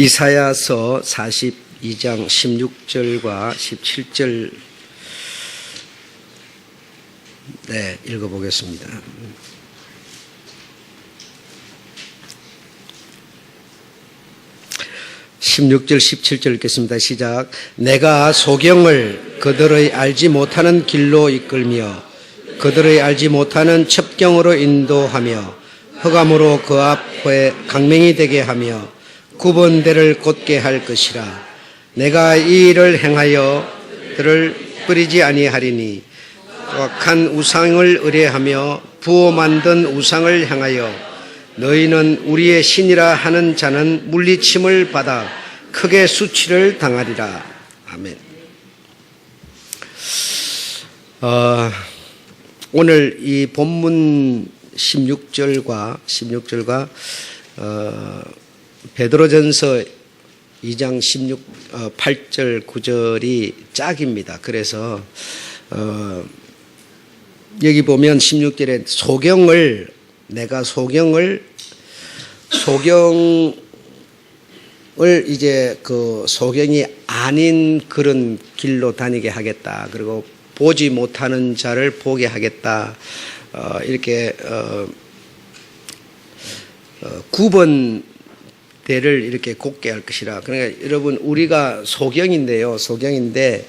이사야서 42장 16절과 17절 읽어보겠습니다. (16절) (17절) 읽겠습니다. 시작. 내가 소경을 그들의 알지 못하는 길로 이끌며 그들의 알지 못하는 첩경으로 인도하며 흑암으로 그 앞에 강맹이 되게 하며 구번대를 곧게 할 것이라. 내가 이 일을 행하여 그들을 버리지 아니하리니 악한 우상을 의뢰하며 부어 만든 우상을 향하여 너희는 우리의 신이라 하는 자는 물리침을 받아 크게 수치를 당하리라. 아멘. 오늘 이 본문 16절과 베드로전서 2장 8절 9절이 짝입니다. 그래서 여기 보면 16절에 내가 소경을 이제 그 소경이 아닌 그런 길로 다니게 하겠다. 그리고 보지 못하는 자를 보게 하겠다. 이렇게 9번 대를 이렇게 곧게 할 것이라. 그러니까 여러분, 우리가 소경인데요. 소경인데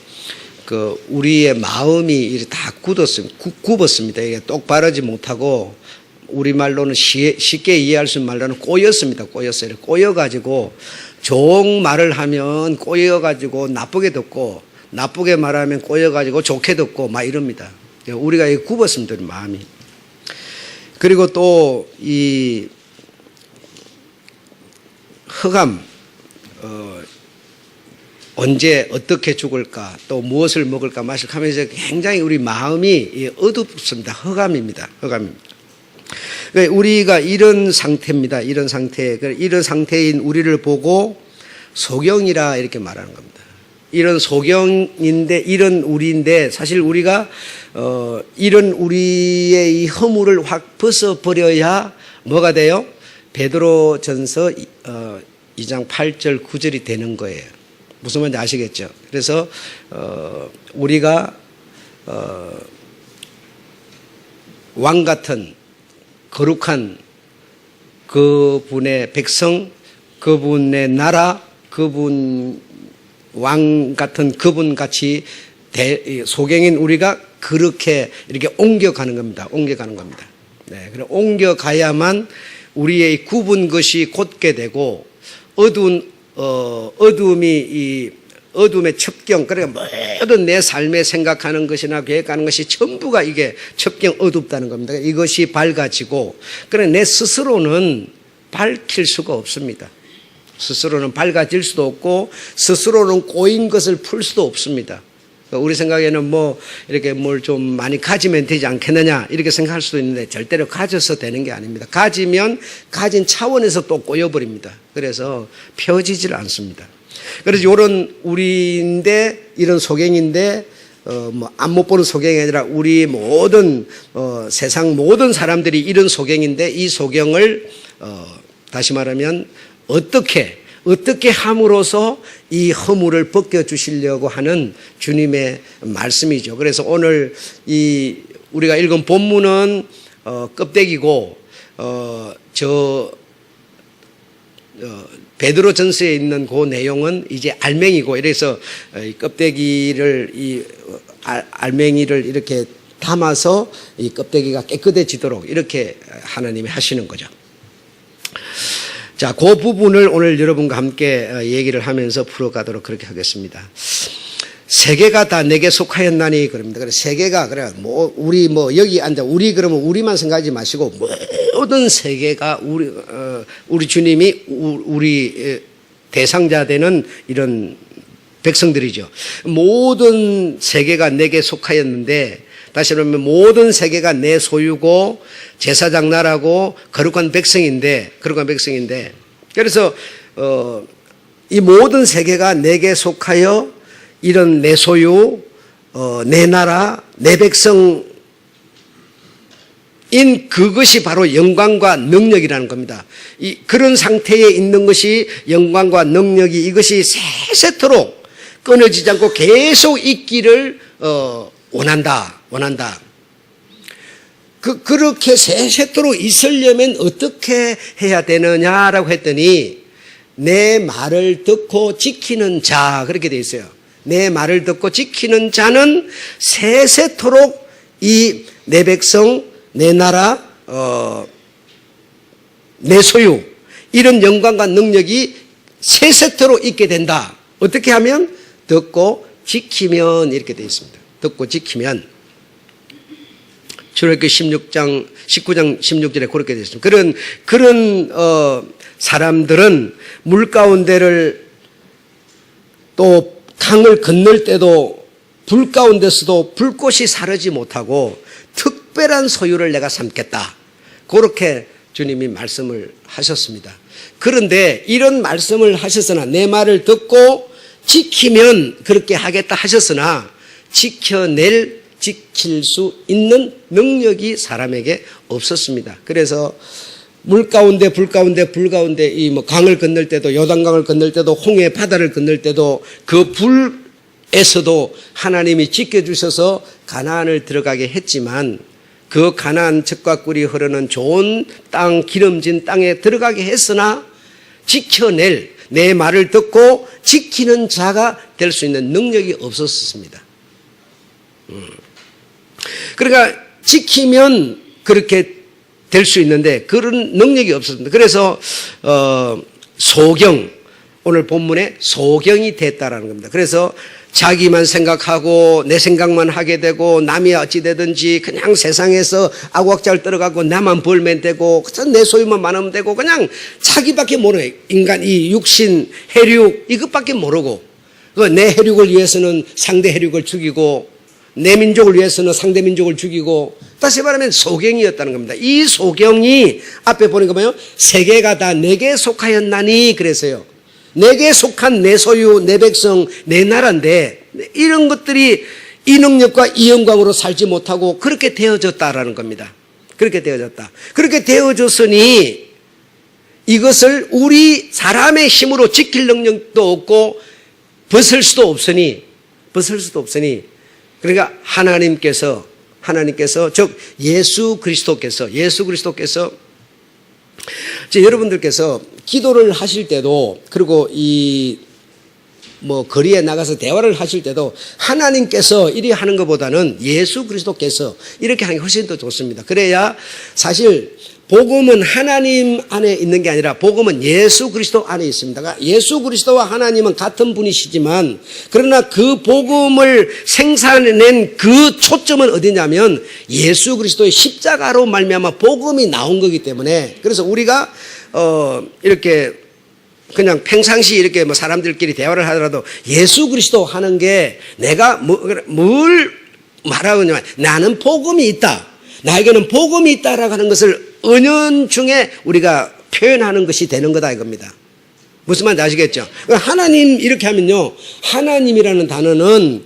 우리의 마음이 이렇게 다 굽었습니다. 이게 똑바르지 못하고, 우리말로는 쉽게 이해할 수 있는 말로는 꼬였습니다. 꼬였어요. 꼬여가지고 좋은 말을 하면 꼬여가지고 나쁘게 듣고, 나쁘게 말하면 꼬여가지고 좋게 듣고 막 이럽니다. 우리가 굽었습니다. 마음이. 그리고 또 이 흑암, 언제 어떻게 죽을까, 또 무엇을 먹을까 마실까 하면서 굉장히 우리 마음이 어둡습니다. 흑암입니다. 그러니까 우리가 이런 상태입니다. 이런 상태인 우리를 보고 소경이라 이렇게 말하는 겁니다. 이런 소경인데, 이런 우리인데, 사실 우리가 이런 우리의 이 허물을 확 벗어버려야 뭐가 돼요? 베드로전서 2장 8절 9절이 되는 거예요. 무슨 말인지 아시겠죠? 그래서 우리가 왕 같은 거룩한 그분의 백성, 그분의 나라, 그분 왕 같은 그분 같이 소경인 우리가 그렇게 이렇게 옮겨가는 겁니다. 네, 그래 옮겨가야만 우리의 굽은 것이 곧게 되고, 어두움의 첩경, 그러니까 모든 내 삶에 생각하는 것이나 계획하는 것이 전부가 이게 첩경 어둡다는 겁니다. 이것이 밝아지고, 그래 내 스스로는 밝힐 수가 없습니다. 스스로는 밝아질 수도 없고, 스스로는 꼬인 것을 풀 수도 없습니다. 우리 생각에는 이렇게 뭘 좀 많이 가지면 되지 않겠느냐, 이렇게 생각할 수도 있는데, 절대로 가져서 되는 게 아닙니다. 가지면 가진 차원에서 또 꼬여버립니다. 그래서 펴지질 않습니다. 그래서 이런 우리인데, 이런 소경인데, 안 못 보는 소경이 아니라 우리 모든, 세상 모든 사람들이 이런 소경인데, 이 소경을, 다시 말하면, 어떻게 함으로써 이 허물을 벗겨주시려고 하는 주님의 말씀이죠. 그래서 오늘 우리가 읽은 본문은 껍데기고, 베드로전서에 있는 그 내용은 이제 알맹이고, 이래서 알맹이를 이렇게 담아서 이 껍데기가 깨끗해지도록 이렇게 하나님이 하시는 거죠. 자, 그 부분을 오늘 여러분과 함께 얘기를 하면서 풀어가도록 그렇게 하겠습니다. 세계가 다 내게 속하였나니, 그럽니다. 그래, 세계가, 우리 여기 앉아, 그러면 우리만 생각하지 마시고, 모든 세계가 우리 주님이 우리 대상자 되는 이런 백성들이죠. 모든 세계가 내게 속하였는데, 다시 말하면 모든 세계가 내 소유고 제사장 나라고 거룩한 백성인데, 그래서 이 모든 세계가 내게 속하여 이런 내 소유, 내 나라, 내 백성 인 그것이 바로 영광과 능력이라는 겁니다. 그런 상태에 있는 것이 영광과 능력이 이것이 세세토록 끊어지지 않고 계속 있기를 원한다. 그렇게 세세토록 있으려면 어떻게 해야 되느냐라고 했더니 내 말을 듣고 지키는 자, 그렇게 되어 있어요. 내 말을 듣고 지키는 자는 세세토록 이 내 백성, 내 나라, 내 소유, 이런 영광과 능력이 세세토록 있게 된다. 어떻게 하면? 듣고 지키면, 이렇게 되어 있습니다. 듣고 지키면. 출애굽기 19장 16절에 그렇게 되어 있습니다. 그런 사람들은 물 가운데를 또 강을 건널 때도 불 가운데서도 불꽃이 사르지 못하고 특별한 소유를 내가 삼겠다. 그렇게 주님이 말씀을 하셨습니다. 그런데 이런 말씀을 하셨으나 내 말을 듣고 지키면 그렇게 하겠다 하셨으나 지킬 수 있는 능력이 사람에게 없었습니다. 그래서 물 가운데 불 가운데 이 뭐 강을 건널 때도 요단강을 건널 때도 홍해 바다를 건널 때도 그 불에서도 하나님이 지켜주셔서 가나안을 들어가게 했지만 그 가나안 젖과 꿀이 흐르는 좋은 땅 기름진 땅에 들어가게 했으나 지켜낼 내 말을 듣고 지키는 자가 될 수 있는 능력이 없었습니다. 그러니까 지키면 그렇게 될 수 있는데 그런 능력이 없었습니다. 그래서 소경, 오늘 본문에 소경이 됐다라는 겁니다. 그래서 자기만 생각하고 내 생각만 하게 되고 남이 어찌 되든지 그냥 세상에서 아구악자를 떨어가고 나만 벌면 되고 내 소유만 많으면 되고 그냥 자기밖에 모르요. 인간 이 육신 해륙 이것밖에 모르고 내 해륙을 위해서는 상대 해륙을 죽이고 내 민족을 위해서는 상대 민족을 죽이고 다시 말하면 소경이었다는 겁니다. 이 소경이 앞에 보니까 뭐예요? 세계가 다 내게 속하였나니 그래서요. 내게 속한 내 소유, 내 백성, 내 나라인데 이런 것들이 이 능력과 이 영광으로 살지 못하고 그렇게 되어졌다라는 겁니다. 그렇게 되어졌다. 그렇게 되어졌으니 이것을 우리 사람의 힘으로 지킬 능력도 없고 벗을 수도 없으니 그러니까 하나님께서 즉 예수 그리스도께서 여러분들께서 기도를 하실 때도 그리고 거리에 나가서 대화를 하실 때도 하나님께서 이리 하는 것보다는 예수 그리스도께서 이렇게 하는 게 훨씬 더 좋습니다. 그래야 사실 복음은 하나님 안에 있는 게 아니라 복음은 예수 그리스도 안에 있습니다. 그러니까 예수 그리스도와 하나님은 같은 분이시지만 그러나 그 복음을 생산해낸 그 초점은 어디냐면 예수 그리스도의 십자가로 말미암아 복음이 나온 거기 때문에 그래서 우리가 이렇게 그냥 평상시 이렇게 뭐 사람들끼리 대화를 하더라도 예수 그리스도 하는 게 내가 뭘 말하느냐 나는 복음이 있다. 나에게는 복음이 있다라고 하는 것을 은연중에 우리가 표현하는 것이 되는 거다 이겁니다. 무슨 말인지 아시겠죠? 하나님 이렇게 하면요. 하나님이라는 단어는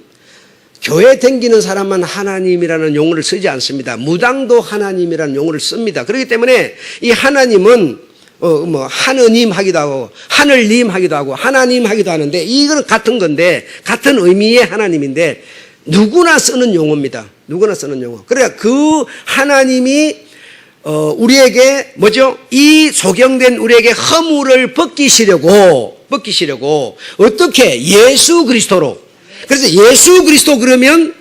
교회 댕기는 사람만 하나님이라는 용어를 쓰지 않습니다. 무당도 하나님이라는 용어를 씁니다. 그렇기 때문에 이 하나님은 하느님 하기도 하고 하늘님 하기도 하고 하나님 하기도 하는데 이거는 같은 건데 같은 의미의 하나님인데 누구나 쓰는 용어입니다. 누구나 쓰는 용어. 그러니까 그 하나님이 우리에게 뭐죠? 이 소경된 우리에게 허물을 벗기시려고 어떻게 예수 그리스도로. 그래서 예수 그리스도 그러면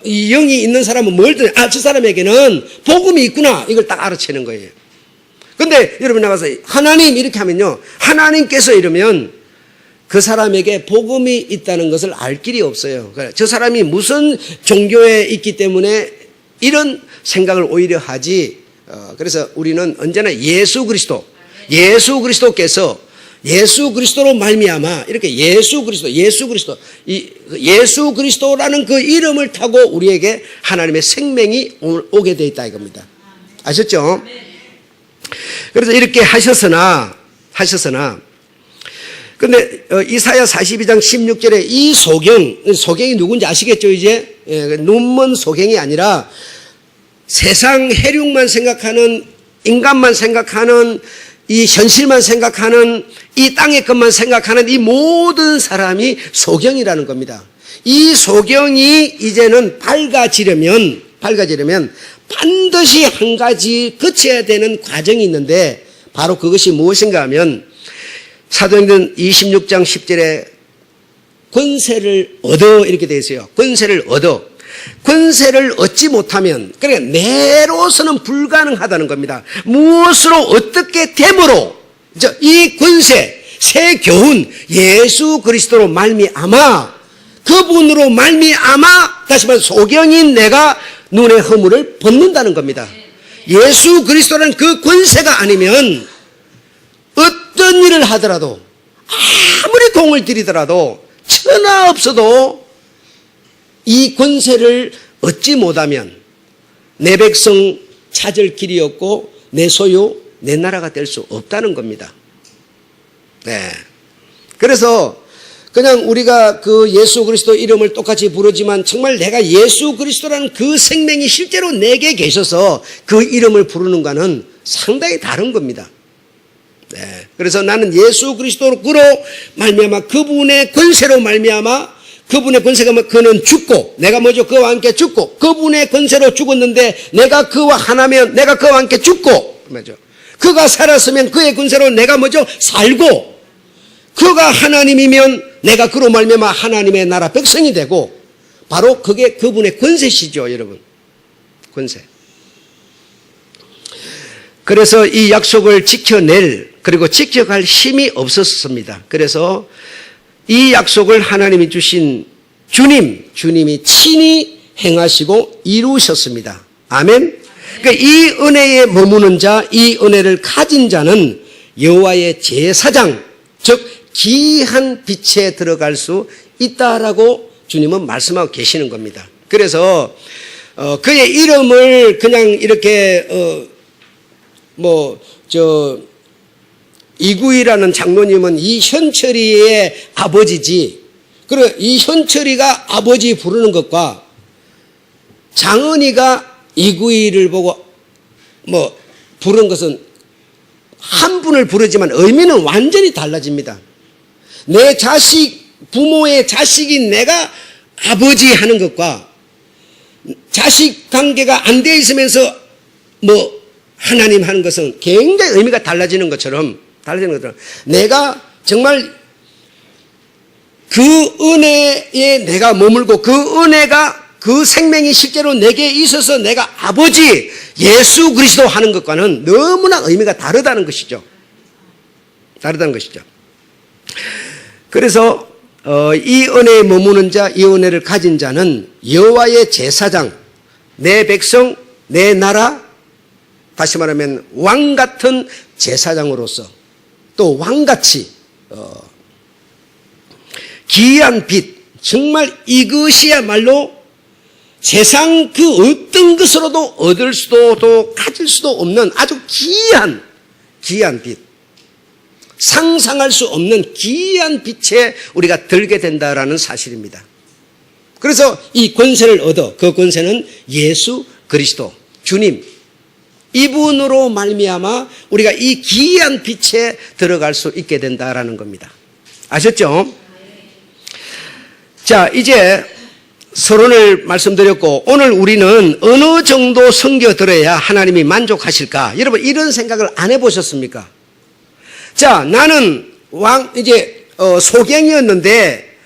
영이 있는 사람은 뭘 듣냐? 저 사람에게는 복음이 있구나. 이걸 딱 알아채는 거예요. 근데 여러분 나가서 하나님 이렇게 하면요. 하나님께서 이러면 그 사람에게 복음이 있다는 것을 알 길이 없어요. 저 사람이 무슨 종교에 있기 때문에 이런 생각을 오히려 하지. 그래서 우리는 언제나 예수 그리스도께서 예수 그리스도로 말미암아 이렇게 예수 그리스도라는 그 이름을 타고 우리에게 하나님의 생명이 오게 돼 있다 이겁니다. 아셨죠? 그래서 이렇게 하셨으나 근데 이사야 42장 16절에 이 소경이 누군지 아시겠죠? 이제 눈먼 소경이 아니라 세상 해륙만 생각하는, 인간만 생각하는, 이 현실만 생각하는, 이 땅의 것만 생각하는 이 모든 사람이 소경이라는 겁니다. 이 소경이 이제는 밝아지려면 반드시 한 가지 거쳐야 되는 과정이 있는데, 바로 그것이 무엇인가 하면 사도행전 26장 10절에 권세를 얻어 이렇게 되어 있어요. 권세를 얻어. 권세를 얻지 못하면, 그러니까 내로서는 불가능하다는 겁니다. 무엇으로, 어떻게 됨으로 이 권세, 새 교훈, 예수 그리스도로 말미암아, 그분으로 말미암아 다시 말해 소경인 내가 눈의 허물을 벗는다는 겁니다. 예수 그리스도라는 그 권세가 아니면 어떤 일을 하더라도, 아무리 공을 들이더라도, 천하 없어도 이 권세를 얻지 못하면 내 백성 찾을 길이 없고 내 소유, 내 나라가 될 수 없다는 겁니다. 네. 그래서 그냥 우리가 그 예수 그리스도 이름을 똑같이 부르지만 정말 내가 예수 그리스도라는 그 생명이 실제로 내게 계셔서 그 이름을 부르는가는 상당히 다른 겁니다. 네. 그래서 나는 예수 그리스도로 말미암아 그분의 권세로 말미암아, 그분의 권세가 그는 죽고 내가 뭐죠? 그와 함께 죽고, 그분의 권세로 죽었는데 내가 그와 하나면 내가 그와 함께 죽고, 뭐죠? 그가 살았으면 그의 권세로 내가 뭐죠? 살고, 그가 하나님이면 내가 그로 말미암아 하나님의 나라 백성이 되고, 바로 그게 그분의 권세시죠, 여러분. 권세. 그래서 이 약속을 지켜낼, 그리고 지켜갈 힘이 없었습니다. 그래서 이 약속을 하나님이 주신 주님이 친히 행하시고 이루셨습니다. 아멘. 그러니까 이 은혜에 머무는 자, 이 은혜를 가진 자는 여호와의 제사장, 즉 귀한 빛에 들어갈 수 있다라고 주님은 말씀하고 계시는 겁니다. 그래서 그의 이름을 그냥 이렇게 이구이라는 장로님은 이 현철이의 아버지지, 그리고 이 현철이가 아버지 부르는 것과 장은이가 이구이를 보고 부른 것은 한 분을 부르지만 의미는 완전히 달라집니다. 내 자식, 부모의 자식인 내가 아버지 하는 것과 자식 관계가 안 돼 있으면서 하나님 하는 것은 굉장히 의미가 달라지는 것처럼 내가 정말 그 은혜에 내가 머물고 그 은혜가 그 생명이 실제로 내게 있어서 내가 아버지 예수 그리스도 하는 것과는 너무나 의미가 다르다는 것이죠. 그래서 이 은혜에 머무는 자, 이 은혜를 가진 자는 여호와의 제사장, 내 백성, 내 나라, 다시 말하면 왕 같은 제사장으로서 또 왕같이 귀한 빛, 정말 이것이야말로 세상 그 어떤 것으로도 얻을 수도 또 가질 수도 없는 아주 귀한 빛, 상상할 수 없는 귀한 빛에 우리가 들게 된다라는 사실입니다. 그래서 이 권세를 얻어, 그 권세는 예수 그리스도 주님, 이분으로 말미암아 우리가 이 귀한 빛에 들어갈 수 있게 된다라는 겁니다. 아셨죠? 자, 이제 서론을 말씀드렸고, 오늘 우리는 어느 정도 섬겨 들어야 하나님이 만족하실까? 여러분, 이런 생각을 안 해보셨습니까? 자, 나는 소경이었는데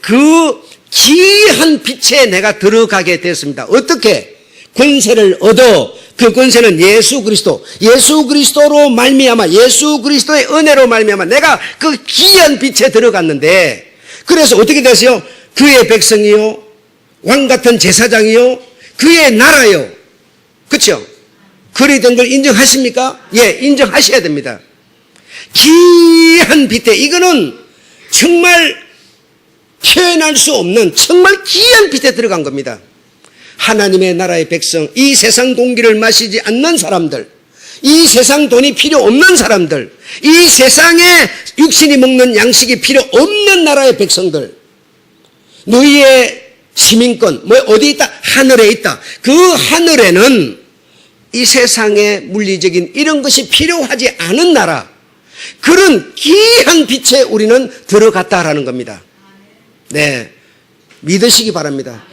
그 귀한 빛에 내가 들어가게 됐습니다. 어떻게? 권세를 얻어, 그 권세는 예수 그리스도로 말미암아, 예수 그리스도의 은혜로 말미암아 내가 그 귀한 빛에 들어갔는데, 그래서 어떻게 됐어요? 그의 백성이요, 왕같은 제사장이요, 그의 나라요. 그렇죠? 그리 된 걸 인정하십니까? 예, 인정하셔야 됩니다. 귀한 빛에, 이거는 정말 표현할 수 없는 정말 귀한 빛에 들어간 겁니다. 하나님의 나라의 백성, 이 세상 공기를 마시지 않는 사람들, 이 세상 돈이 필요 없는 사람들, 이 세상에 육신이 먹는 양식이 필요 없는 나라의 백성들, 너희의 시민권, 뭐 어디 있다? 하늘에 있다. 그 하늘에는 이 세상의 물리적인 이런 것이 필요하지 않은 나라, 그런 귀한 빛에 우리는 들어갔다라는 겁니다. 네, 믿으시기 바랍니다.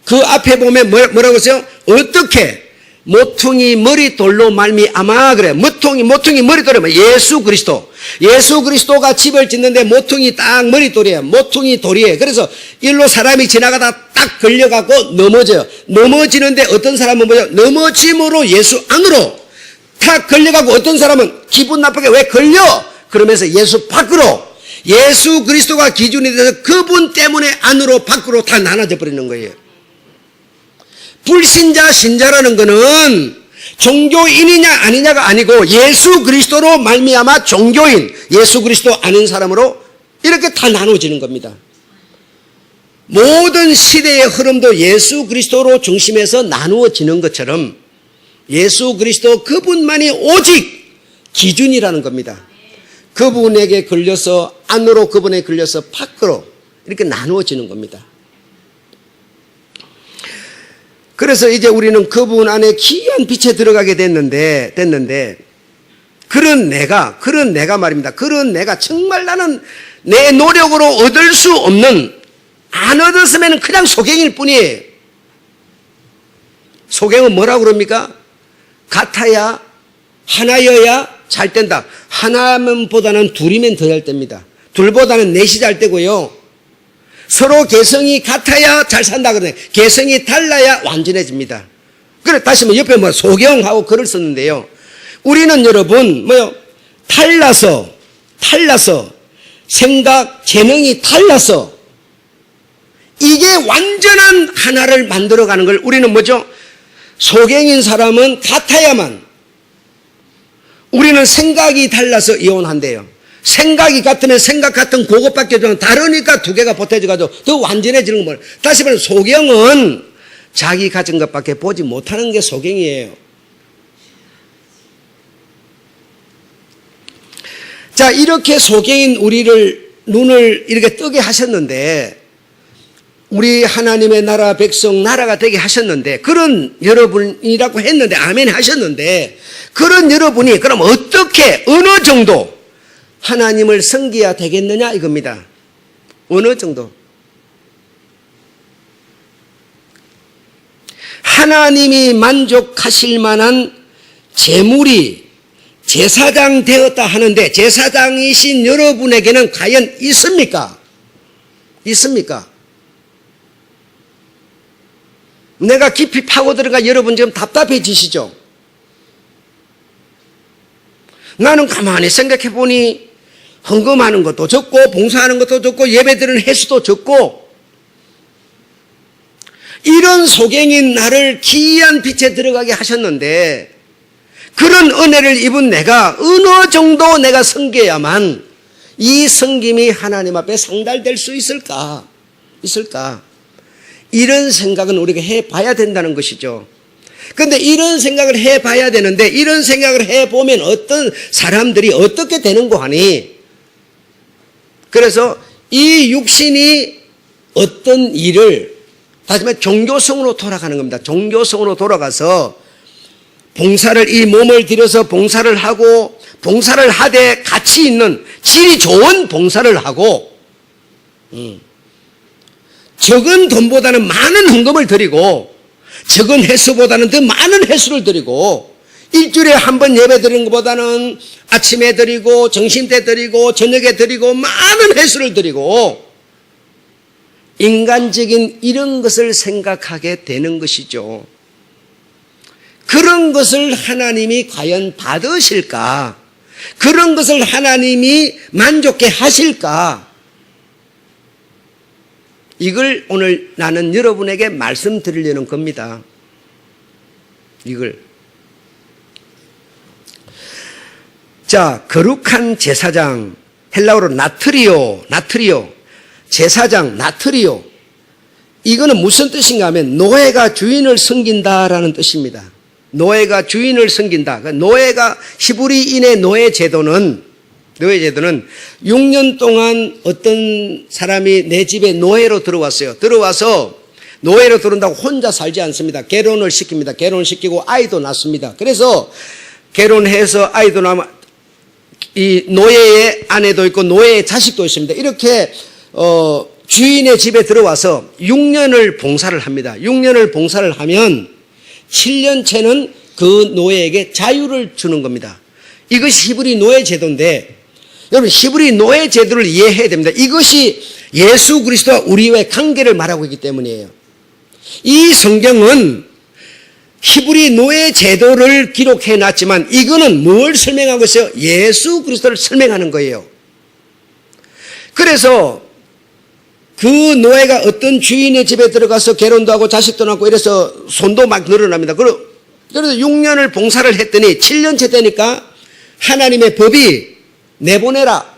그 앞에 보면 뭐라고 했어요? 어떻게 모퉁이 머릿돌로 말미암아, 그래. 모퉁이 머릿돌이면 예수 그리스도가 집을 짓는데 모퉁이 딱 머릿돌이에요. 모퉁이 돌이에요. 그래서 일로 사람이 지나가다 딱 걸려갖고 넘어져요. 넘어지는데 어떤 사람은 뭐죠? 넘어짐으로 예수 안으로 탁 걸려갖고 어떤 사람은 기분 나쁘게 왜 걸려? 그러면서 예수 밖으로, 예수 그리스도가 기준이 돼서 그분 때문에 안으로 밖으로 다 나눠져 버리는 거예요. 불신자, 신자라는 것은 종교인이냐 아니냐가 아니고 예수 그리스도로 말미암아 종교인, 예수 그리스도 아닌 사람으로 이렇게 다 나눠지는 겁니다. 모든 시대의 흐름도 예수 그리스도로 중심에서 나누어지는 것처럼 예수 그리스도 그분만이 오직 기준이라는 겁니다. 그분에게 걸려서 안으로, 그분에 걸려서 밖으로 이렇게 나누어지는 겁니다. 그래서 이제 우리는 그분 안에 귀한 빛에 들어가게 됐는데 그런 내가 말입니다. 그런 내가 정말 나는 내 노력으로 얻을 수 없는, 안 얻었으면 그냥 소경일 뿐이에요. 소경은 뭐라고 그럽니까? 같아야, 하나여야 잘 된다. 하나보다는 둘이면 더 잘 됩니다. 둘보다는 넷이 잘 되고요. 서로 개성이 같아야 잘 산다 그러네. 개성이 달라야 완전해집니다. 그래, 다시 옆에 소경하고 글을 썼는데요. 우리는 여러분, 달라서, 생각, 재능이 달라서, 이게 완전한 하나를 만들어가는 걸 우리는 뭐죠? 소경인 사람은 같아야만, 우리는 생각이 달라서 이혼한대요. 생각이 같으면 생각 같은 그것밖에 좀 다르니까 두 개가 보태져가지고 더 완전해지는 거. 다시 말하면 소경은 자기 가진 것밖에 보지 못하는 게 소경이에요. 자, 이렇게 소경인 우리를 눈을 이렇게 뜨게 하셨는데, 우리 하나님의 나라 백성 나라가 되게 하셨는데, 그런 여러분이라고 했는데, 아멘 하셨는데, 그런 여러분이 그럼 어떻게, 어느 정도 하나님을 섬겨야 되겠느냐 이겁니다. 어느 정도? 하나님이 만족하실 만한 재물이 제사장 되었다 하는데, 제사장이신 여러분에게는 과연 있습니까? 있습니까? 내가 깊이 파고들어가 여러분 지금 답답해지시죠? 나는 가만히 생각해 보니 헌금하는 것도 적고 봉사하는 것도 적고 예배드리는 횟수도 적고, 이런 소경인 나를 기이한 빛에 들어가게 하셨는데, 그런 은혜를 입은 내가 어느 정도 내가 섬겨야만 이 섬김이 하나님 앞에 상달될 수 있을까? 이런 생각은 우리가 해봐야 된다는 것이죠. 그런데 이런 생각을 해봐야 되는데, 이런 생각을 해보면 어떤 사람들이 어떻게 되는 거 하니? 그래서 이 육신이 어떤 일을, 다시 말해 종교성으로 돌아가는 겁니다. 종교성으로 돌아가서 봉사를, 이 몸을 들여서 봉사를 하고, 봉사를 하되 가치 있는 질이 좋은 봉사를 하고, 적은 돈보다는 많은 헌금을 드리고, 적은 횟수보다는 더 많은 횟수를 드리고, 일주일에 한 번 예배 드리는 것보다는 아침에 드리고 점심때 드리고 저녁에 드리고 많은 횟수를 드리고, 인간적인 이런 것을 생각하게 되는 것이죠. 그런 것을 하나님이 과연 받으실까? 그런 것을 하나님이 만족해 하실까? 이걸 오늘 나는 여러분에게 말씀드리려는 겁니다. 이걸. 자, 거룩한 제사장, 헬라어로 나트리오, 제사장, 나트리오. 이거는 무슨 뜻인가 하면 노예가 주인을 섬긴다라는 뜻입니다. 노예가 주인을 섬긴다. 노예가, 히브리인의 노예 제도는 6년 동안 어떤 사람이 내 집에 노예로 들어왔어요. 들어와서 노예로 들어온다고 혼자 살지 않습니다. 결혼을 시킵니다. 결혼시키고 아이도 낳습니다. 그래서 결혼해서 아이도 낳으면 이 노예의 아내도 있고 노예의 자식도 있습니다. 이렇게 주인의 집에 들어와서 6년을 봉사를 합니다. 6년을 봉사를 하면 7년째는 그 노예에게 자유를 주는 겁니다. 이것이 히브리 노예 제도인데 여러분 히브리 노예 제도를 이해해야 됩니다. 이것이 예수 그리스도와 우리와의 관계를 말하고 있기 때문이에요. 이 성경은 히브리 노예 제도를 기록해 놨지만 이거는 뭘 설명하고 있어요? 예수 그리스도를 설명하는 거예요. 그래서 그 노예가 어떤 주인의 집에 들어가서 결혼도 하고 자식도 낳고 이래서 손도 막 늘어납니다. 그래서 6년을 봉사를 했더니 7년째 되니까 하나님의 법이 내보내라.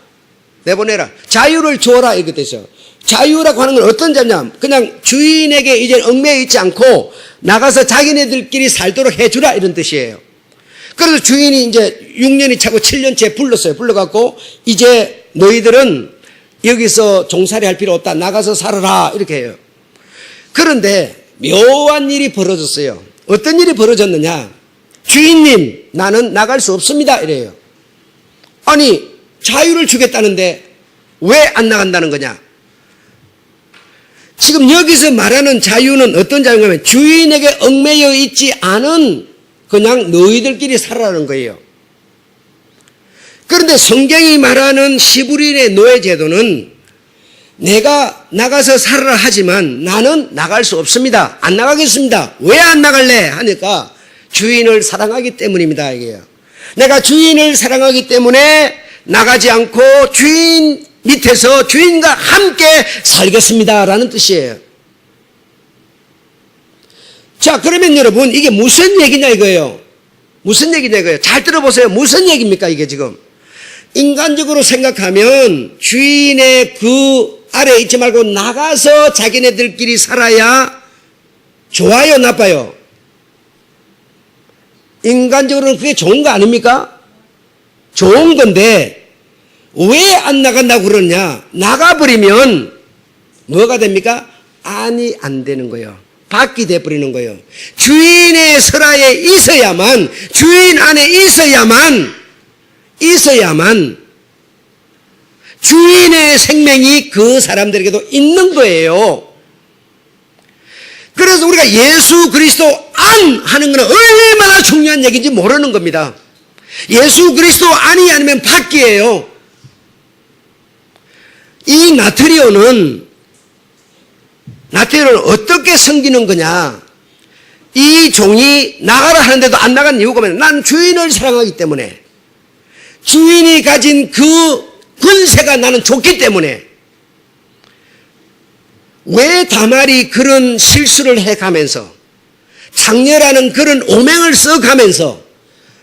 자유를 주어라. 이렇게 되죠. 자유라고 하는 건 어떤 자냐? 그냥 주인에게 이제 얽매여 있지 않고 나가서 자기네들끼리 살도록 해주라. 이런 뜻이에요. 그래서 주인이 이제 6년이 차고 7년째 불렀어요. 불러갖고 이제 너희들은 여기서 종살이 할 필요 없다. 나가서 살아라. 이렇게 해요. 그런데 묘한 일이 벌어졌어요. 어떤 일이 벌어졌느냐? 주인님, 나는 나갈 수 없습니다. 이래요. 아니, 자유를 주겠다는데 왜 안 나간다는 거냐? 지금 여기서 말하는 자유는 어떤 자유냐면 주인에게 얽매여 있지 않은 그냥 너희들끼리 살아라는 거예요. 그런데 성경이 말하는 히브리인의 노예 제도는 내가 나가서 살아라 하지만 나는 나갈 수 없습니다. 안 나가겠습니다. 왜 안 나갈래? 하니까 주인을 사랑하기 때문입니다. 이게요. 내가 주인을 사랑하기 때문에 나가지 않고 주인 밑에서 주인과 함께 살겠습니다. 라는 뜻이에요. 자, 그러면 여러분 이게 무슨 얘기냐 이거예요. 무슨 얘기냐 이거예요. 잘 들어보세요. 무슨 얘기입니까 이게 지금. 인간적으로 생각하면 주인의 그 아래에 있지 말고 나가서 자기네들끼리 살아야 좋아요, 나빠요? 인간적으로는 그게 좋은 거 아닙니까? 좋은 건데 왜 안 나간다고 그러냐? 나가버리면 뭐가 됩니까? 안이 안 되는 거예요. 밖이 돼버리는 거예요. 주인의 설하에 있어야만, 주인 안에 있어야만 주인의 생명이 그 사람들에게도 있는 거예요. 그래서 우리가 예수 그리스도 안 하는 것은 얼마나 중요한 얘기인지 모르는 겁니다. 예수 그리스도 안이 아니면 밖이에요. 이 나트리온은 어떻게 섬기는 거냐? 이 종이 나가라 하는데도 안 나간 이유가 뭐냐? 난 주인을 사랑하기 때문에, 주인이 가진 그 권세가 나는 좋기 때문에. 왜 다말이 그런 실수를 해가면서 창녀라는 그런 오명을 써가면서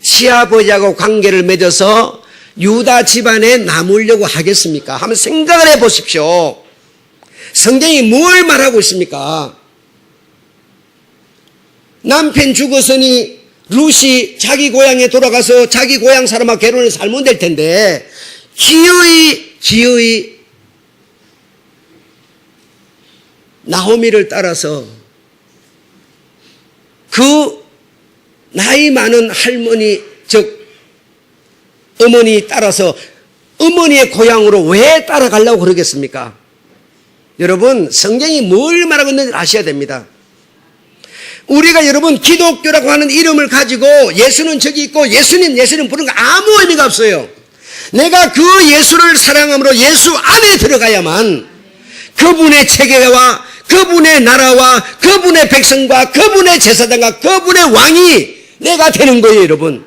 시아버지하고 관계를 맺어서 유다 집안에 남으려고 하겠습니까? 한번 생각을 해보십시오. 성경이 뭘 말하고 있습니까? 남편 죽었으니 룻이 자기 고향에 돌아가서 자기 고향 사람하고 결혼해서 살면 될 텐데 기어이 나오미를 따라서 그 나이 많은 할머니 즉 어머니 따라서 어머니의 고향으로 왜 따라가려고 그러겠습니까? 여러분 성경이 뭘 말하고 있는지 아셔야 됩니다. 우리가 여러분 기독교라고 하는 이름을 가지고 예수는 저기 있고 예수님 부르는 거 아무 의미가 없어요. 내가 그 예수를 사랑함으로 예수 안에 들어가야만 그분의 체계와 그분의 나라와 그분의 백성과 그분의 제사장과 그분의 왕이 내가 되는 거예요. 여러분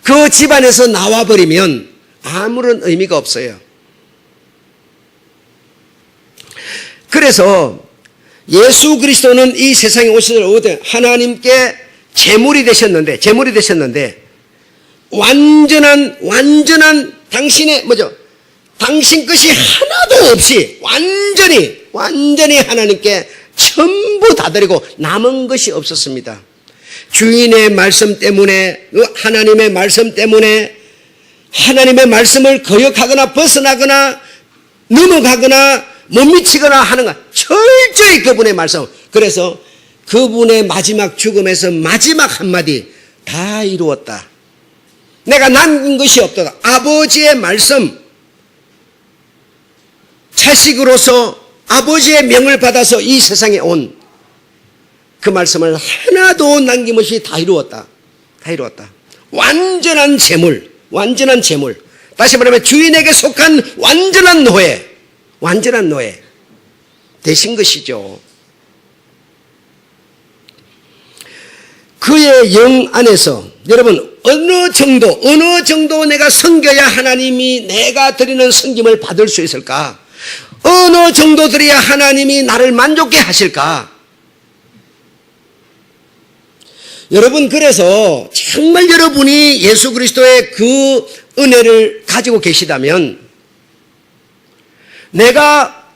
그 집안에서 나와버리면 아무런 의미가 없어요. 그래서 예수 그리스도는 이 세상에 오셔서 하나님께 제물이 되셨는데 완전한 당신의 당신 것이 하나도 없이 완전히 하나님께 전부 다 드리고 남은 것이 없었습니다. 주인의 말씀 때문에 하나님의 말씀을 거역하거나 벗어나거나 넘어가거나 못 미치거나 하는 것, 철저히 그분의 말씀. 그래서 그분의 마지막 죽음에서 마지막 한마디, 다 이루었다. 내가 남긴 것이 없도다. 아버지의 말씀, 자식으로서 아버지의 명을 받아서 이 세상에 온 그 말씀을 하나도 남김없이 다 이루었다. 다 이루었다. 완전한 재물, 완전한 재물. 다시 말하면 주인에게 속한 완전한 노예, 완전한 노예 되신 것이죠. 그의 영 안에서 여러분 어느 정도 내가 섬겨야 하나님이 내가 드리는 섬김을 받을 수 있을까? 어느 정도 드려야 하나님이 나를 만족해 하실까? 여러분, 그래서 정말 여러분이 예수 그리스도의 그 은혜를 가지고 계시다면 내가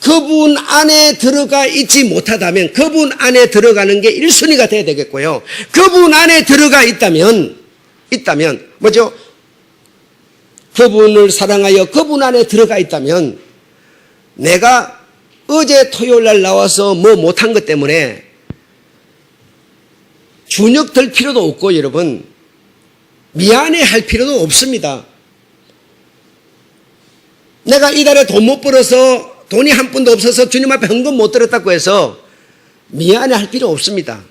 그분 안에 들어가 있지 못하다면 그분 안에 들어가는 게 1순위가 돼야 되겠고요. 그분 안에 들어가 있다면 뭐죠? 그분을 사랑하여 그분 안에 들어가 있다면 내가 어제 토요일 날 나와서 뭐 못한 것 때문에 주눅 들 필요도 없고 여러분 미안해 할 필요도 없습니다. 내가 이달에 돈 못 벌어서 돈이 한 푼도 없어서 주님 앞에 헌금 못 드렸다고 해서 미안해 할 필요 없습니다.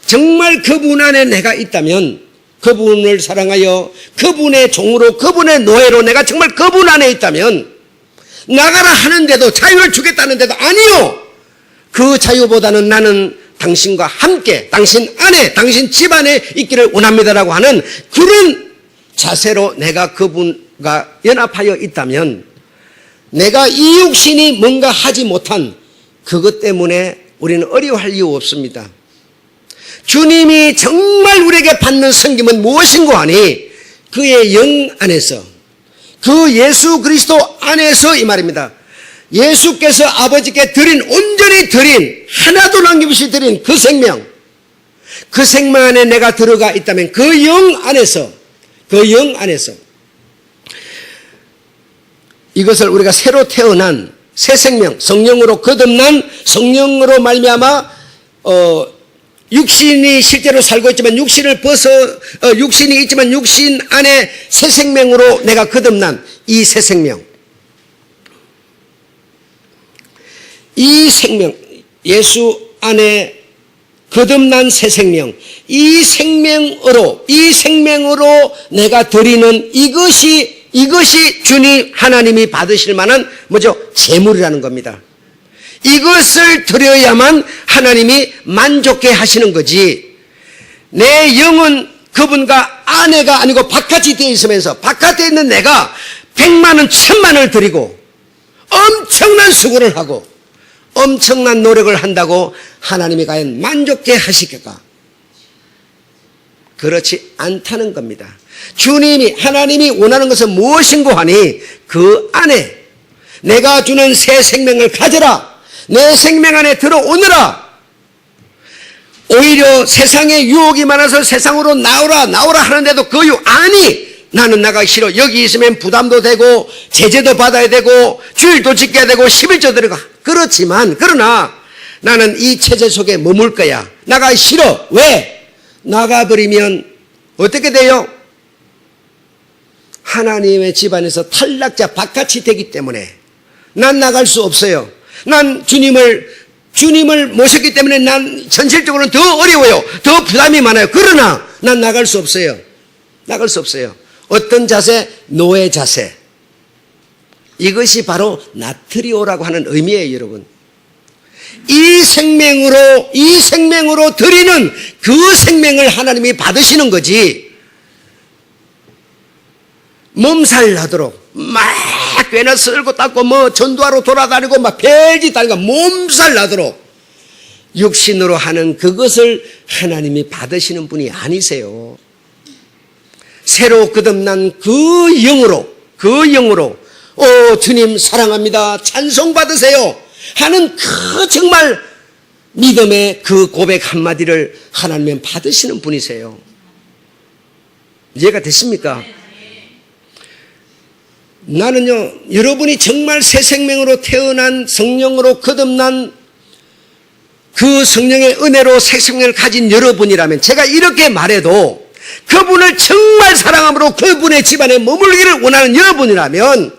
정말 그분 안에 내가 있다면 그분을 사랑하여 그분의 종으로 그분의 노예로 내가 정말 그분 안에 있다면 나가라 하는데도 자유를 주겠다는데도 아니요. 그 자유보다는 나는 당신과 함께 당신 안에 당신 집안에 있기를 원합니다라고 하는 그런 자세로 내가 그분과 연합하여 있다면 내가 이 육신이 뭔가 하지 못한 그것 때문에 우리는 어려워할 이유 없습니다. 주님이 정말 우리에게 받는 섬김은 무엇인고 하니 그의 영 안에서 그 예수 그리스도 안에서 이 말입니다. 예수께서 아버지께 온전히 드린 하나도 남김없이 드린 그 생명 안에 내가 들어가 있다면 그 영 안에서 이것을 우리가 새로 태어난 새 생명 성령으로 거듭난 성령으로 말미암아 육신이 실제로 살고 있지만 육신이 있지만 육신 안에 새 생명으로 내가 거듭난 이 새 생명 이 생명 예수 안에 거듭난 새 생명 이 생명으로 내가 드리는 이것이 주님 하나님이 받으실 만한 뭐죠? 재물이라는 겁니다. 이것을 드려야만 하나님이 만족해 하시는 거지. 내 영은 그분과 아내가 아니고 바깥이 되어 있으면서 바깥에 있는 내가 100만 원, 1000만 원을 드리고 엄청난 수고를 하고 엄청난 노력을 한다고 하나님이 과연 만족해 하시겠까? 그렇지 않다는 겁니다. 하나님이 원하는 것은 무엇인고 하니 그 안에 내가 주는 새 생명을 가져라. 내 생명 안에 들어오느라. 오히려 세상에 유혹이 많아서 세상으로 나오라 하는데도 그 유혹 아니 나는 나가기 싫어. 여기 있으면 부담도 되고 제재도 받아야 되고 주일도 지켜야 되고 11조 들어가. 그러나 나는 이 체제 속에 머물 거야. 나가기 싫어. 왜? 나가버리면 어떻게 돼요? 하나님의 집안에서 탈락자 바깥이 되기 때문에 난 나갈 수 없어요. 난 주님을 모셨기 때문에 난 현실적으로는 더 어려워요. 더 부담이 많아요. 그러나 난 나갈 수 없어요. 어떤 자세? 노예 자세. 이것이 바로 나트리오라고 하는 의미예요, 여러분. 이 생명으로 드리는 그 생명을 하나님이 받으시는 거지. 몸살 나도록 막 꽤나 쓸고 닦고 뭐 전도하러 돌아다니고 막 별짓 다니고 몸살 나도록 육신으로 하는 그것을 하나님이 받으시는 분이 아니세요. 새로 거듭난 그 영으로 주님 사랑합니다. 찬송 받으세요 하는 그 정말 믿음의 그 고백 한마디를 하나님은 받으시는 분이세요. 이해가 되십니까? 나는요, 여러분이 정말 새 생명으로 태어난 성령으로 거듭난 그 성령의 은혜로 새 생명을 가진 여러분이라면, 제가 이렇게 말해도 그분을 정말 사랑함으로 그분의 집안에 머물기를 원하는 여러분이라면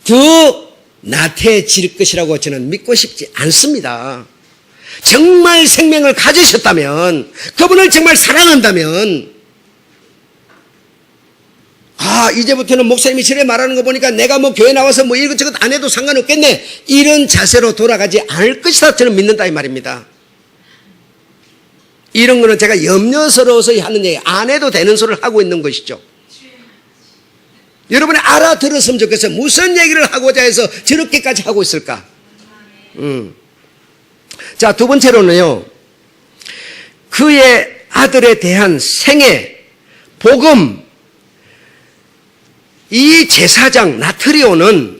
더 나태해질 것이라고 저는 믿고 싶지 않습니다. 정말 생명을 가지셨다면, 그분을 정말 사랑한다면, 이제부터는 목사님이 저래 말하는 거 보니까 내가 뭐 교회 나와서 뭐 이것저것 안 해도 상관없겠네, 이런 자세로 돌아가지 않을 것이다 저는 믿는다 이 말입니다. 이런 거는 제가 염려스러워서 하는 얘기, 안 해도 되는 소리를 하고 있는 것이죠. 여러분이 알아들었으면 좋겠어요. 무슨 얘기를 하고자 해서 저렇게까지 하고 있을까? 자, 두 번째로는요, 그의 아들에 대한 생애, 복음, 이 제사장 나트리오는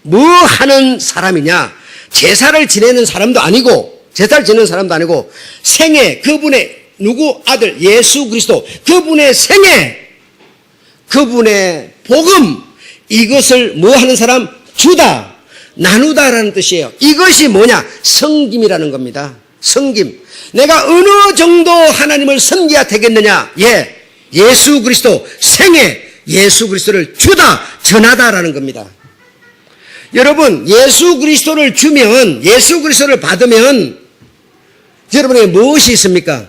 뭐 하는 사람이냐? 제사를 지내는 사람도 아니고, 제사를 지내는 사람도 아니고, 생애, 그분의 누구 아들 예수 그리스도, 그분의 생애, 그분의 복음, 이것을 뭐 하는 사람? 주다, 나누다라는 뜻이에요. 이것이 뭐냐? 섬김이라는 겁니다. 섬김. 내가 어느 정도 하나님을 섬겨야 되겠느냐? 예수 그리스도 생애, 예수 그리스도를 주다, 전하다라는 겁니다. 여러분, 예수 그리스도를 주면, 예수 그리스도를 받으면 여러분에게 무엇이 있습니까?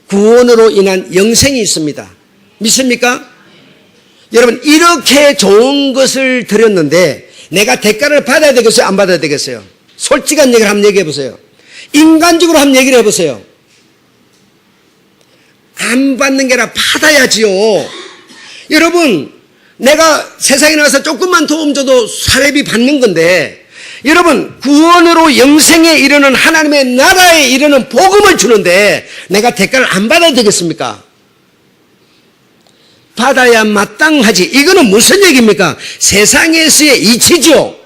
구원으로 인한 영생이 있습니다. 믿습니까? 여러분, 이렇게 좋은 것을 드렸는데 내가 대가를 받아야 되겠어요? 안 받아야 되겠어요? 솔직한 얘기를 한번 얘기해 보세요. 인간적으로 한번 얘기를 해보세요. 안 받는 게 아니라 받아야지요. 여러분, 내가 세상에 나와서 조금만 도움 줘도 사례비 받는 건데, 여러분, 구원으로 영생에 이르는 하나님의 나라에 이르는 복음을 주는데 내가 대가를 안 받아야 되겠습니까? 받아야 마땅하지. 이거는 무슨 얘기입니까? 세상에서의 이치죠.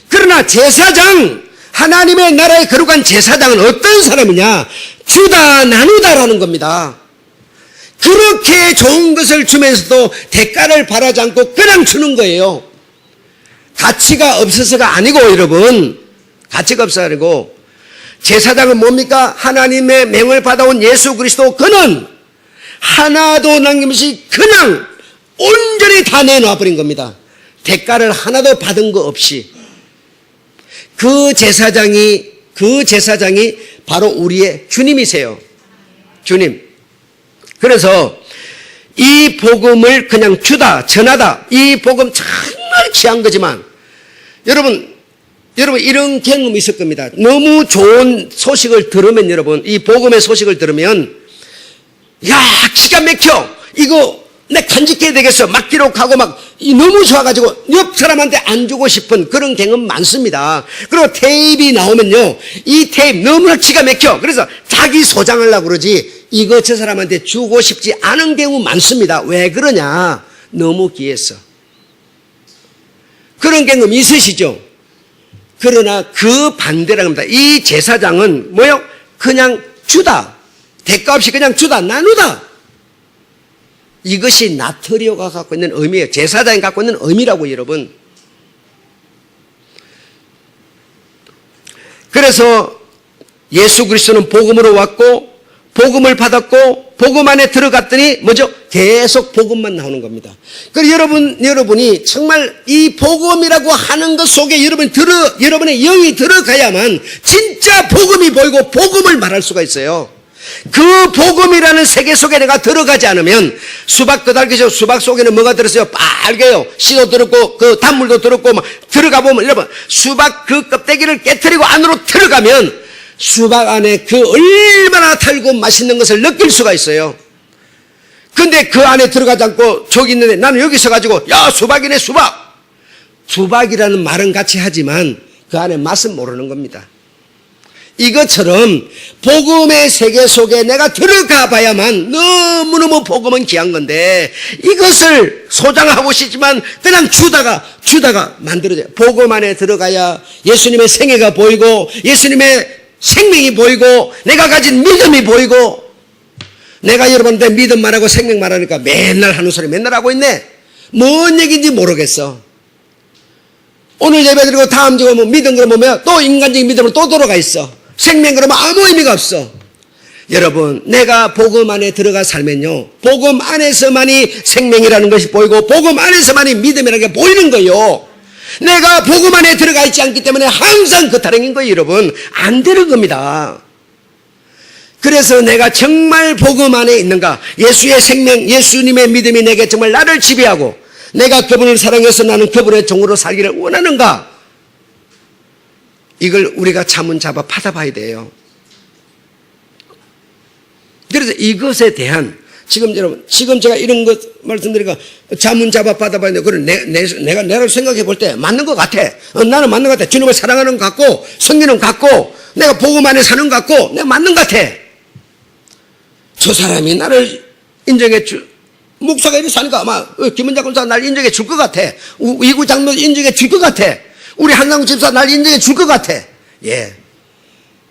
그러나 제사장, 하나님의 나라에 거룩한 제사장은 어떤 사람이냐? 주다, 나누다라는 겁니다. 그렇게 좋은 것을 주면서도 대가를 바라지 않고 그냥 주는 거예요. 가치가 없어서가 아니고, 여러분, 가치가 없어서 아니고, 제사장은 뭡니까? 하나님의 명을 받아온 예수 그리스도, 그는 하나도 남김없이 그냥 온전히 다 내놔버린 겁니다. 대가를 하나도 받은 거 없이. 그 제사장이 바로 우리의 주님이세요. 주님. 그래서 이 복음을 그냥 주다, 전하다, 이 복음 정말 귀한 거지만, 여러분 이런 경험이 있을 겁니다. 너무 좋은 소식을 들으면, 여러분, 이 복음의 소식을 들으면, 야, 기가 막혀, 이거 내 간직해야 되겠어, 막 기록하고 막 너무 좋아가지고 옆 사람한테 안 주고 싶은 그런 경험 많습니다. 그리고 테이프가 나오면요, 이 테이프 너무나 기가 막혀. 그래서 자기 소장하려고 그러지 이거 저 사람한테 주고 싶지 않은 경우 많습니다. 왜 그러냐? 너무 귀해서. 그런 경험 있으시죠? 그러나 그 반대라고 합니다. 이 제사장은 뭐요? 그냥 주다. 대가 없이 그냥 주다, 나누다. 이것이 나트리오가 갖고 있는 의미예요. 제사장이 갖고 있는 의미라고, 여러분. 그래서 예수 그리스도는 복음으로 왔고, 복음을 받았고, 복음 안에 들어갔더니 뭐죠? 계속 복음만 나오는 겁니다. 그래서 여러분이 정말 이 복음이라고 하는 것 속에 여러분의 영이 들어가야만 진짜 복음이 보이고 복음을 말할 수가 있어요. 그 복음이라는 세계 속에 내가 들어가지 않으면, 수박 끄달기죠. 수박 속에는 뭐가 들었어요? 빨개요. 씨도 들었고 그 단물도 들었고, 막 들어가 보면, 여러분, 수박 그 껍데기를 깨트리고 안으로 들어가면 수박 안에 그 얼마나 달고 맛있는 것을 느낄 수가 있어요. 근데 그 안에 들어가지 않고 저기 있는데 나는 여기 있어가지고, 야, 수박이네, 수박. 수박이라는 말은 같이 하지만 그 안에 맛은 모르는 겁니다. 이것처럼 복음의 세계 속에 내가 들어가 봐야만, 너무너무 복음은 귀한 건데 이것을 소장하고 싶지만 그냥 주다가 만들어져요. 복음 안에 들어가야 예수님의 생애가 보이고, 예수님의 생명이 보이고, 내가 가진 믿음이 보이고. 내가 여러분한테 믿음 말하고 생명 말하니까 맨날 하는 소리 맨날 하고 있네. 뭔 얘기인지 모르겠어. 오늘 예배 드리고 다음 주에 뭐 믿음 그러면 또 인간적인 믿음으로 또 돌아가 있어. 생명 그러면 아무 의미가 없어. 여러분, 내가 복음 안에 들어가 살면요, 복음 안에서만이 생명이라는 것이 보이고 복음 안에서만이 믿음이라는 게 보이는 거예요. 내가 복음 안에 들어가 있지 않기 때문에 항상 그 타령인 거예요. 여러분, 안 되는 겁니다. 그래서 내가 정말 복음 안에 있는가, 예수의 생명, 예수님의 믿음이 내게 정말 나를 지배하고 내가 그분을 사랑해서 나는 그분의 종으로 살기를 원하는가, 이걸 우리가 차문잡아 받아봐야 돼요. 그래서 이것에 대한, 지금 여러분, 지금 제가 이런 것 말씀드리니까 자문잡아 받아봐야 돼. 그걸 내가 생각해 볼 때 맞는 것 같아. 나는 맞는 것 같아. 주님을 사랑하는 것 같고, 성기는 같고, 내가 복음 안에 사는 것 같고, 내가 맞는 것 같아. 저 사람이 나를 인정해 목사가 이렇게 사니까 아마 김은자 권사가 날 인정해 줄 것 같아. 이구 장로 인정해 줄 것 같아. 우리 한상구 집사 날 인정해 줄 것 같아. 예.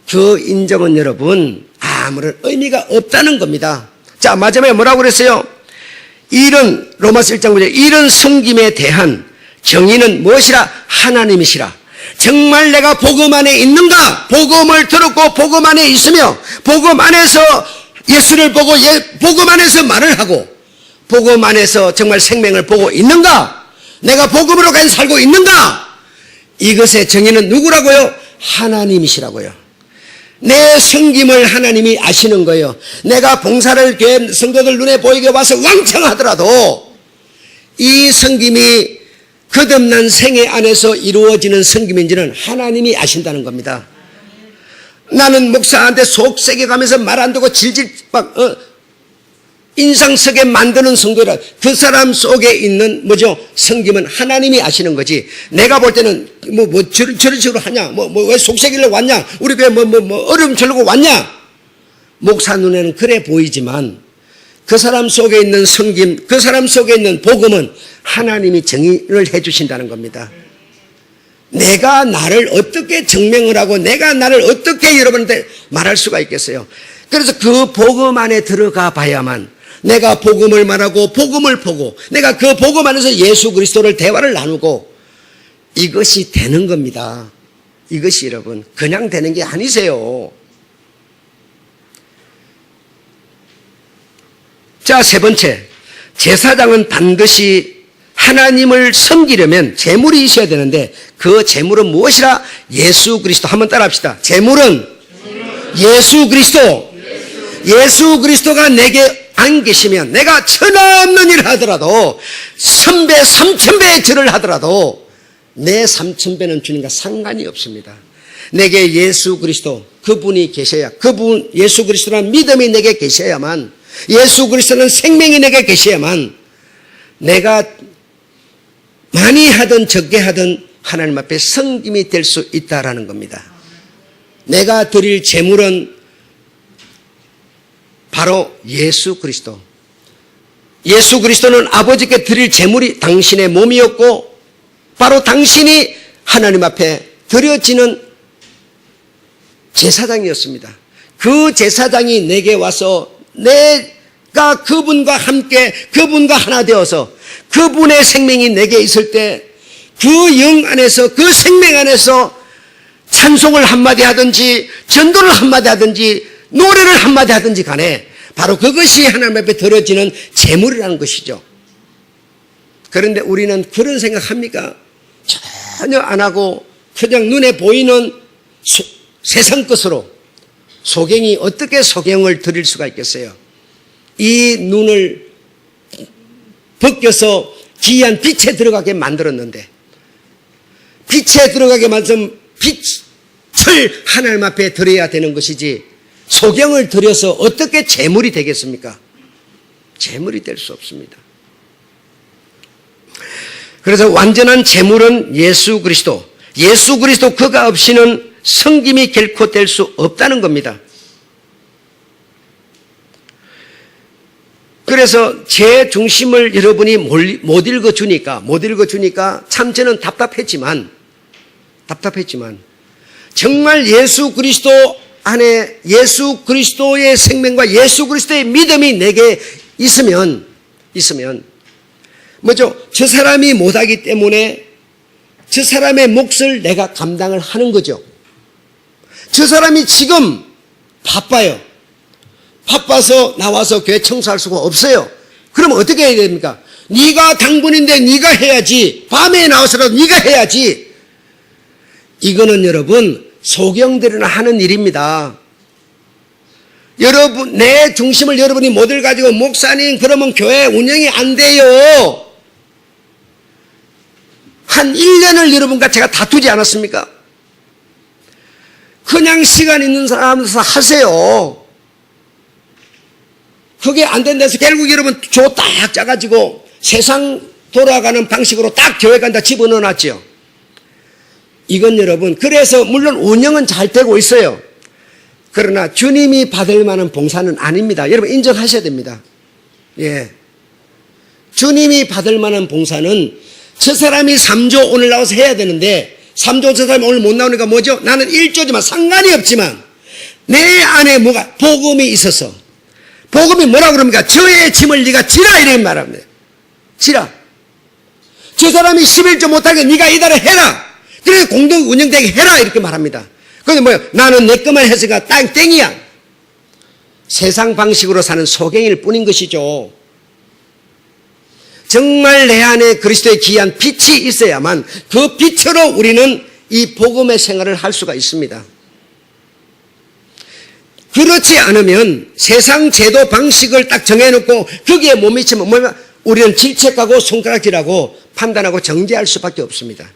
그 인정은 여러분 아무런 의미가 없다는 겁니다. 자, 마지막에 뭐라고 그랬어요? 이런, 로마서 1장 9절, 이런 섬김에 대한 정의는 무엇이라? 하나님이시라. 정말 내가 복음 안에 있는가? 복음을 들었고 복음 안에 있으며 복음 안에서 예수를 보고 복음 안에서 말을 하고 복음 안에서 정말 생명을 보고 있는가? 내가 복음으로 가서 살고 있는가? 이것의 정의는 누구라고요? 하나님이시라고요. 내 섬김을 하나님이 아시는 거예요. 내가 봉사를 교회 성도들 눈에 보이게 와서 왕창하더라도 이 섬김이 거듭난 생애 안에서 이루어지는 섬김인지는 하나님이 아신다는 겁니다. 나는 목사한테 속 세게 가면서 말 안 듣고 질질 막 인상 쓰게 만드는 성도라. 그 사람 속에 있는 뭐죠? 섬김은 하나님이 아시는 거지. 내가 볼 때는 저런 식으로 하냐? 왜 속세기를 왔냐? 우리 교회 어려움 주려고 왔냐? 목사 눈에는 그래 보이지만 그 사람 속에 있는 섬김, 그 사람 속에 있는 복음은 하나님이 정의를 해 주신다는 겁니다. 내가 나를 어떻게 증명을 하고 내가 나를 어떻게 여러분한테 말할 수가 있겠어요? 그래서 그 복음 안에 들어가 봐야만 내가 복음을 말하고 복음을 보고 내가 그 복음 안에서 예수 그리스도를 대화를 나누고 이것이 되는 겁니다. 이것이 여러분 그냥 되는 게 아니세요. 자, 세 번째, 제사장은 반드시 하나님을 섬기려면 제물이 있어야 되는데 그 제물은 무엇이라? 예수 그리스도. 한번 따라합시다. 제물은 예수 그리스도. 예수 그리스도가 내게 안 계시면 내가 천없는 일을 하더라도 1000배 3000배의 절을 하더라도 내 3000배는 주님과 상관이 없습니다. 내게 예수 그리스도 그분이 계셔야, 그분 예수 그리스도라는 믿음이 내게 계셔야만, 예수 그리스도는 생명이 내게 계셔야만 내가 많이 하든 적게 하든 하나님 앞에 섬김이 될 수 있다라는 겁니다. 내가 드릴 제물은 바로 예수 그리스도. 예수 그리스도는 아버지께 드릴 제물이 당신의 몸이었고 바로 당신이 하나님 앞에 드려지는 제사장이었습니다. 그 제사장이 내게 와서 내가 그분과 함께 그분과 하나 되어서 그분의 생명이 내게 있을 때 그 영 안에서 그 생명 안에서 찬송을 한마디 하든지 전도를 한마디 하든지 노래를 한마디 하든지 간에 바로 그것이 하나님 앞에 드려지는 제물이라는 것이죠. 그런데 우리는 그런 생각합니까? 전혀 안 하고 그냥 눈에 보이는 세상 것으로 소경이 어떻게 소경을 드릴 수가 있겠어요? 이 눈을 벗겨서 귀한 빛에 들어가게 만들었는데 빛에 들어가게 만든 빛을 하나님 앞에 드려야 되는 것이지 소경을 드려서 어떻게 제물이 되겠습니까? 제물이 될 수 없습니다. 그래서 완전한 제물은 예수 그리스도. 예수 그리스도 그가 없이는 섬김이 결코 될 수 없다는 겁니다. 그래서 제 중심을 여러분이 못 읽어주니까 참 저는 답답했지만 정말 예수 그리스도 안에 예수 그리스도의 생명과 예수 그리스도의 믿음이 내게 있으면 뭐죠? 저 사람이 못하기 때문에 저 사람의 몫을 내가 감당을 하는 거죠. 저 사람이 지금 바빠요. 바빠서 나와서 교회 청소할 수가 없어요. 그러면 어떻게 해야 됩니까? 네가 당분인데 네가 해야지. 밤에 나와서라도 네가 해야지. 이거는 여러분 소경들이나 하는 일입니다. 여러분, 내 중심을 여러분이 못을 가지고 목사님 그러면 교회 운영이 안 돼요. 한 1년을 여러분과 제가 다투지 않았습니까? 그냥 시간 있는 사람에서 하세요. 그게 안 된다서 결국 여러분 조 딱 짜가지고 세상 돌아가는 방식으로 딱 교회 간다 집어넣어놨죠. 이건 여러분, 그래서 물론 운영은 잘 되고 있어요. 그러나 주님이 받을 만한 봉사는 아닙니다. 여러분 인정하셔야 됩니다. 예. 주님이 받을 만한 봉사는 저 사람이 3조 오늘 나와서 해야 되는데 3조 저 사람이 오늘 못 나오니까 뭐죠? 나는 1조지만 상관이 없지만 내 안에 뭐가 복음이 있어서 복음이 뭐라 그럽니까? 저의 짐을 네가 지라 이렇게 말합니다. 지라. 저 사람이 11조 못하게 네가 이달에 해라. 그래 공동 운영되게 해라 이렇게 말합니다. 근데 뭐예요? 나는 내 것만 했으니까 땡이야. 세상 방식으로 사는 소경일 뿐인 것이죠. 정말 내 안에 그리스도의 귀한 빛이 있어야만 그 빛으로 우리는 이 복음의 생활을 할 수가 있습니다. 그렇지 않으면 세상 제도 방식을 딱 정해놓고 거기에 못 미치면 뭐냐? 우리는 질책하고 손가락질하고 판단하고 정죄할 수밖에 없습니다.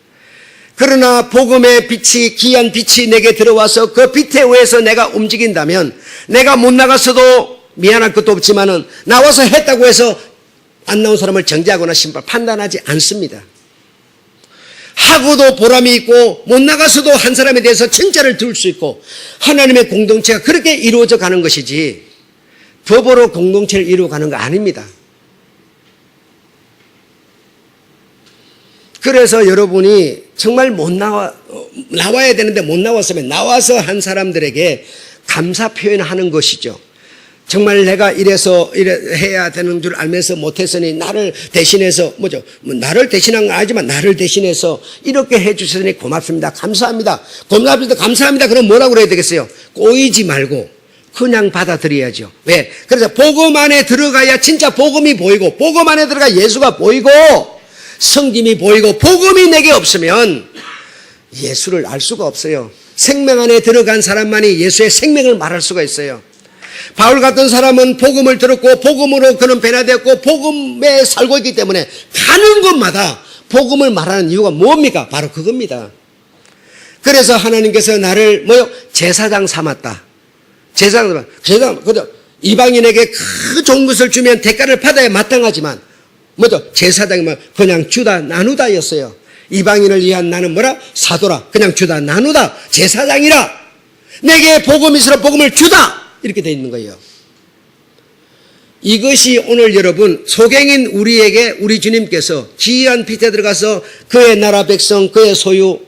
그러나 복음의 빛이 귀한 빛이 내게 들어와서 그 빛에 의해서 내가 움직인다면 내가 못 나갔어도 미안할 것도 없지만은 나와서 했다고 해서 안 나온 사람을 정죄하거나 판단하지 않습니다. 하고도 보람이 있고 못 나가서도 한 사람에 대해서 칭찬을 들을 수 있고 하나님의 공동체가 그렇게 이루어져 가는 것이지 법으로 공동체를 이루어가는 거 아닙니다. 그래서 여러분이 정말 나와야 되는데 못 나왔으면 나와서 한 사람들에게 감사 표현하는 것이죠. 정말 내가 이래 해야 되는 줄 알면서 못했으니 나를 대신해서 나를 대신한 건 아니지만 나를 대신해서 이렇게 해주셨으니 고맙습니다. 감사합니다. 감사합니다. 그럼 뭐라고 그래야 되겠어요? 꼬이지 말고 그냥 받아들여야죠. 왜? 그래서 복음 안에 들어가야 진짜 복음이 보이고 복음 안에 들어가 예수가 보이고 성김이 보이고 복음이 내게 없으면 예수를 알 수가 없어요. 생명 안에 들어간 사람만이 예수의 생명을 말할 수가 있어요. 바울 같은 사람은 복음을 들었고 복음으로 그는 변화되었고 복음에 살고 있기 때문에 가는 곳마다 복음을 말하는 이유가 뭡니까? 바로 그겁니다. 그래서 하나님께서 나를 제사장 삼았다. 제사장 이방인에게 그 좋은 것을 주면 대가를 받아야 마땅하지만 제사장이면 그냥 주다 나누다였어요. 이방인을 위한 나는 사도라. 그냥 주다 나누다. 제사장이라. 내게 복음이 있으라 복음을 주다. 이렇게 되어 있는 거예요. 이것이 오늘 여러분 소경인 우리에게 우리 주님께서 귀한 빛에 들어가서 그의 나라 백성 그의 소유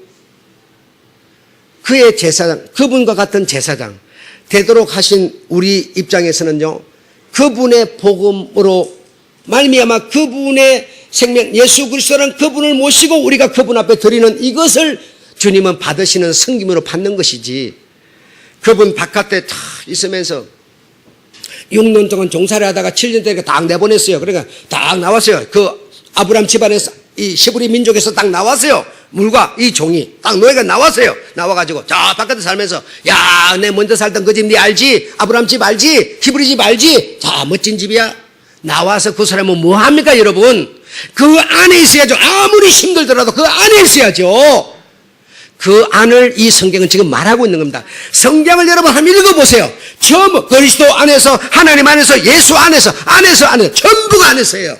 그의 제사장 그분과 같은 제사장 되도록 하신 우리 입장에서는요 그분의 복음으로 말미암아 그분의 생명 예수 그리스도라는 그분을 모시고 우리가 그분 앞에 드리는 이것을 주님은 받으시는 성김으로 받는 것이지 그분 바깥에 다 있으면서 6년 동안 종사를 하다가 7년 되니까 딱 내보냈어요. 그러니까 딱 나왔어요. 그 아브람 집안에서 이 시브리 민족에서 딱 나왔어요. 물과 이 종이 딱 노예가 나왔어요. 나와가지고 저 바깥에 살면서 야, 내 먼저 살던 그 집 네 알지? 아브람 집 알지? 히브리 집 알지? 자, 멋진 집이야. 나와서 그 사람은 뭐 합니까, 여러분? 그 안에 있어야죠. 아무리 힘들더라도 그 안에 있어야죠. 그 안을 이 성경은 지금 말하고 있는 겁니다. 성경을 여러분 한번 읽어보세요. 전부 그리스도 안에서 하나님 안에서 예수 안에서 전부가 안에서예요.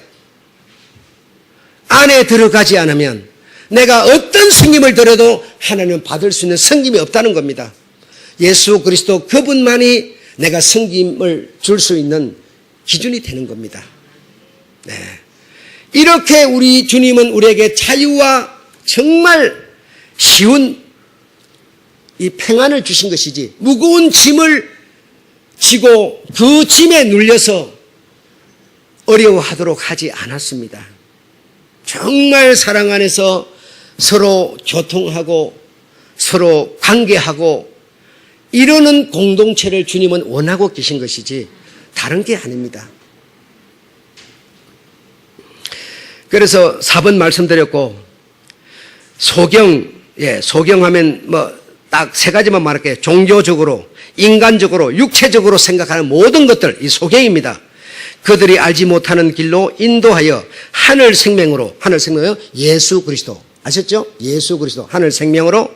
안에 들어가지 않으면 내가 어떤 성김을 드려도 하나님은 받을 수 있는 성김이 없다는 겁니다. 예수 그리스도 그분만이 내가 성김을 줄 수 있는 기준이 되는 겁니다. 네. 이렇게 우리 주님은 우리에게 자유와 정말 쉬운 이 평안을 주신 것이지 무거운 짐을 지고 그 짐에 눌려서 어려워하도록 하지 않았습니다. 정말 사랑 안에서 서로 교통하고 서로 관계하고 이러는 공동체를 주님은 원하고 계신 것이지 다른 게 아닙니다. 그래서 4번 말씀드렸고 소경하면 뭐 딱 세 가지만 말할게요. 종교적으로, 인간적으로, 육체적으로 생각하는 모든 것들 이 소경입니다. 그들이 알지 못하는 길로 인도하여 하늘 생명으로 예수 그리스도 아셨죠? 예수 그리스도 하늘 생명으로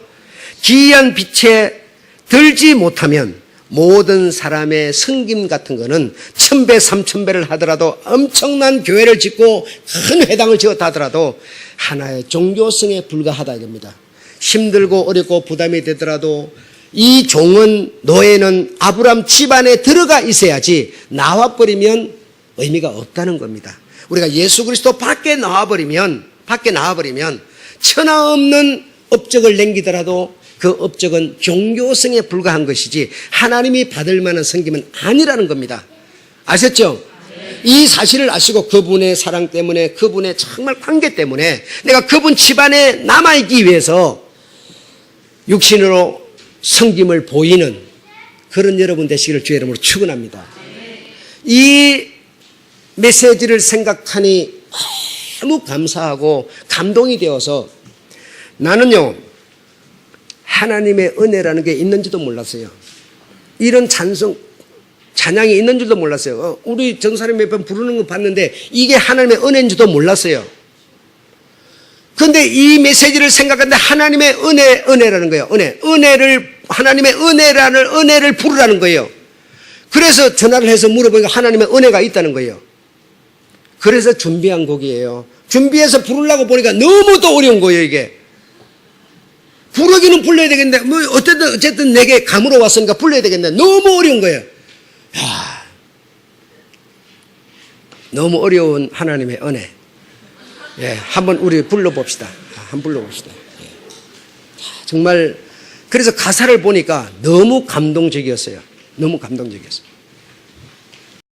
기이한 빛에 들지 못하면 모든 사람의 섬김 같은 거는 1000배 3000배를 하더라도 엄청난 교회를 짓고 큰 회당을 지었다 하더라도 하나의 종교성에 불과하다 이겁니다. 힘들고 어렵고 부담이 되더라도 이 종은 노예는 아브람 집안에 들어가 있어야지 나와버리면 의미가 없다는 겁니다. 우리가 예수 그리스도 밖에 나와버리면 천하 없는 업적을 남기더라도 그 업적은 종교성에 불과한 것이지 하나님이 받을 만한 섬김은 아니라는 겁니다. 아셨죠? 이 사실을 아시고 그분의 사랑 때문에 그분의 정말 관계 때문에 내가 그분 집안에 남아있기 위해서 육신으로 섬김을 보이는 그런 여러분 되시기를 주의 이름으로 축원합니다. 이 메시지를 생각하니 너무 감사하고 감동이 되어서 나는요 하나님의 은혜라는 게 있는지도 몰랐어요. 이런 찬양이 있는 줄도 몰랐어요. 우리 전사님 몇 번 부르는 거 봤는데 이게 하나님의 은혜인지도 몰랐어요. 그런데 이 메시지를 생각하는데 하나님의 은혜라는 거예요. 하나님의 은혜를 부르라는 거예요. 그래서 전화를 해서 물어보니까 하나님의 은혜가 있다는 거예요. 그래서 준비한 곡이에요. 준비해서 부르려고 보니까 너무 또 어려운 거예요, 이게. 부르기는 불러야 되겠는데, 뭐, 어쨌든 내게 감으로 왔으니까 불러야 되겠는데, 너무 어려운 거예요. 너무 어려운 하나님의 은혜. 예, 한번 우리 불러봅시다. 정말, 그래서 가사를 보니까 너무 감동적이었어요. 너무 감동적이었어요.